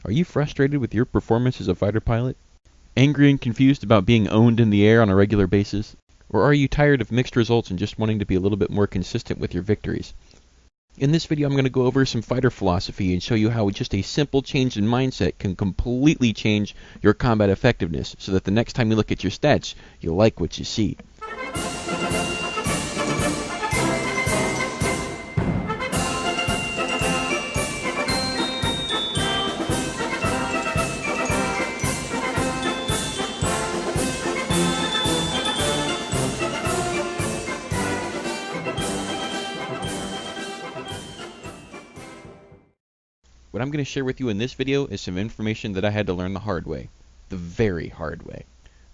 Are you frustrated with your performance as a fighter pilot? Angry and confused about being owned in the air on a regular basis? Or are you tired of mixed results and just wanting to be a little bit more consistent with your victories? In this video, I'm going to go over some fighter philosophy and show you how just a simple change in mindset can completely change your combat effectiveness so that the next time you look at your stats, you'll like what you see. What I'm going to share with you in this video is some information that I had to learn the hard way. The very hard way.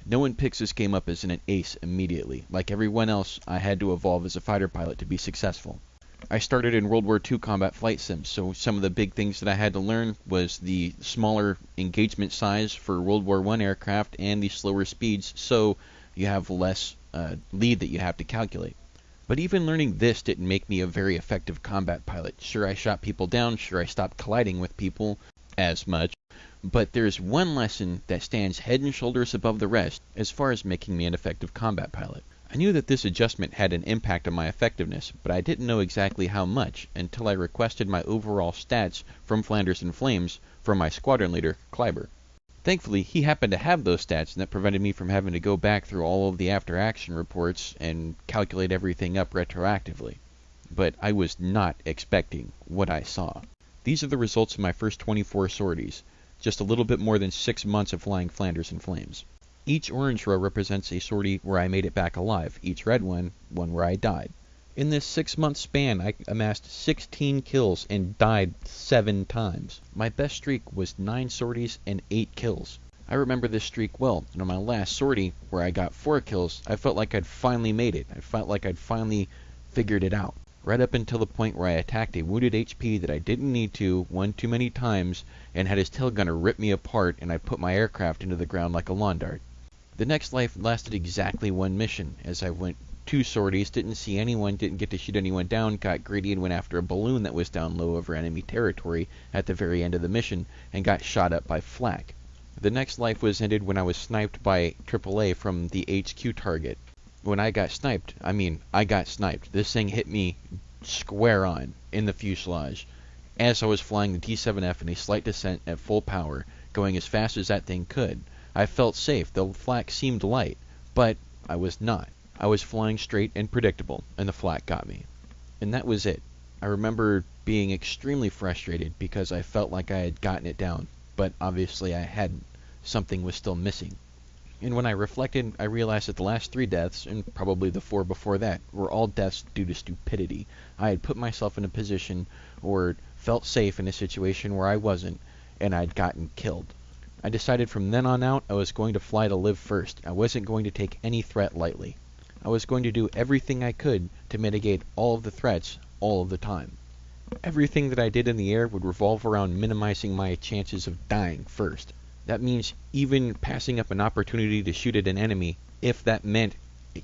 No one picks this game up as an ace immediately. Like everyone else, I had to evolve as a fighter pilot to be successful. I started in World War II combat flight sims, so some of the big things that I had to learn was the smaller engagement size for World War I aircraft and the slower speeds, so you have less lead that you have to calculate. But even learning this didn't make me a very effective combat pilot. Sure, I shot people down, sure I stopped colliding with people as much, but there's one lesson that stands head and shoulders above the rest as far as making me an effective combat pilot. I knew that this adjustment had an impact on my effectiveness, but I didn't know exactly how much until I requested my overall stats from Flanders and Flames from my squadron leader, Kleiber. Thankfully, he happened to have those stats, and that prevented me from having to go back through all of the after-action reports and calculate everything up retroactively. But I was not expecting what I saw. These are the results of my first 24 sorties, just a little bit more than 6 months of flying Flanders and Flames. Each orange row represents a sortie where I made it back alive, each red one where I died. In this 6-month span, I amassed 16 kills and died 7 times. My best streak was 9 sorties and 8 kills. I remember this streak well, and on my last sortie, where I got 4 kills, I felt like I'd finally made it. I felt like I'd finally figured it out. Right up until the point where I attacked a wounded HP that I didn't need to one too many times, and had his tail gunner rip me apart, and I put my aircraft into the ground like a lawn dart. The next life lasted exactly 1 mission, as I went 2 sorties, didn't see anyone, didn't get to shoot anyone down, got greedy and went after a balloon that was down low over enemy territory at the very end of the mission, and got shot up by flak. The next life was ended when I was sniped by AAA from the HQ target. When I got sniped, I got sniped. This thing hit me square on, in the fuselage, as I was flying the D7F in a slight descent at full power, going as fast as that thing could. I felt safe, the flak seemed light, but I was not. I was flying straight and predictable, and the flak got me. And that was it. I remember being extremely frustrated because I felt like I had gotten it down, but obviously I hadn't. Something was still missing. And when I reflected, I realized that the last 3 deaths, and probably the 4 before that, were all deaths due to stupidity. I had put myself in a position or felt safe in a situation where I wasn't, and I'd gotten killed. I decided from then on out I was going to fly to live first. I wasn't going to take any threat lightly. I was going to do everything I could to mitigate all of the threats all of the time. Everything that I did in the air would revolve around minimizing my chances of dying first. That means even passing up an opportunity to shoot at an enemy if that meant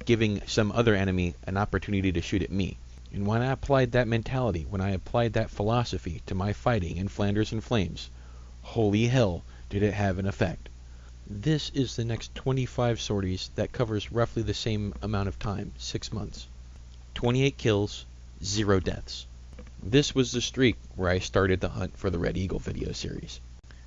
giving some other enemy an opportunity to shoot at me. And when I applied that mentality, when I applied that philosophy to my fighting in Flanders and Flames, holy hell did it have an effect. This is the next 25 sorties that covers roughly the same amount of time, 6 months. 28 kills, 0 deaths. This was the streak where I started the Hunt for the Red Eagle video series.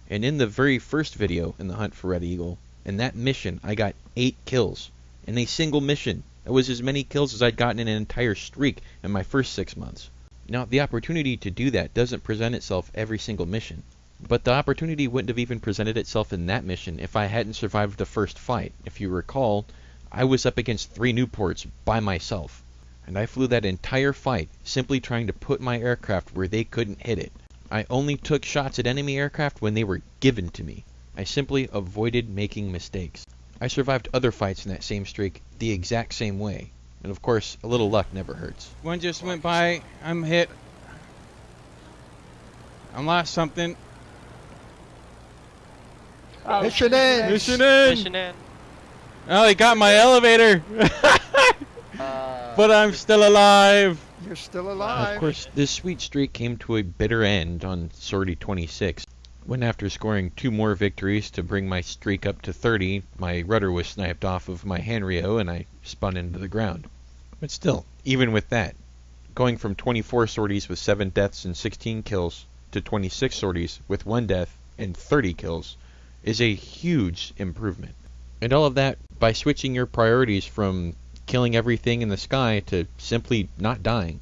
And in the very first video in the Hunt for Red Eagle, in that mission, I got 8 kills. In a single mission. That was as many kills as I'd gotten in an entire streak in my first 6 months. Now, the opportunity to do that doesn't present itself every single mission. But the opportunity wouldn't have even presented itself in that mission if I hadn't survived the first fight. If you recall, I was up against 3 Newports by myself. And I flew that entire fight simply trying to put my aircraft where they couldn't hit it. I only took shots at enemy aircraft when they were given to me. I simply avoided making mistakes. I survived other fights in that same streak the exact same way. And of course, a little luck never hurts. One just went by. I'm hit. I lost something. Oh, Mission in! Mission in! Mission in. Oh, he got my elevator! But I'm still alive! You're still alive. Of course, this sweet streak came to a bitter end on sortie 26. When after scoring 2 more victories to bring my streak up to 30, my rudder was sniped off of my Hanrio and I spun into the ground. But still, even with that, going from 24 sorties with 7 deaths and 16 kills to 26 sorties with 1 death and 30 kills is a huge improvement. And all of that by switching your priorities from killing everything in the sky to simply not dying.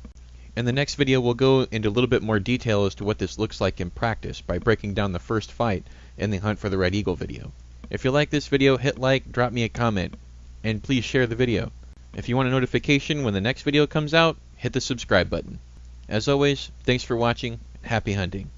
In the next video we'll go into a little bit more detail as to what this looks like in practice by breaking down the first fight in the Hunt for the Red Eagle video. If you like this video, hit like, drop me a comment, and please share the video. If you want a notification when the next video comes out, hit the subscribe button. As always, thanks for watching, happy hunting.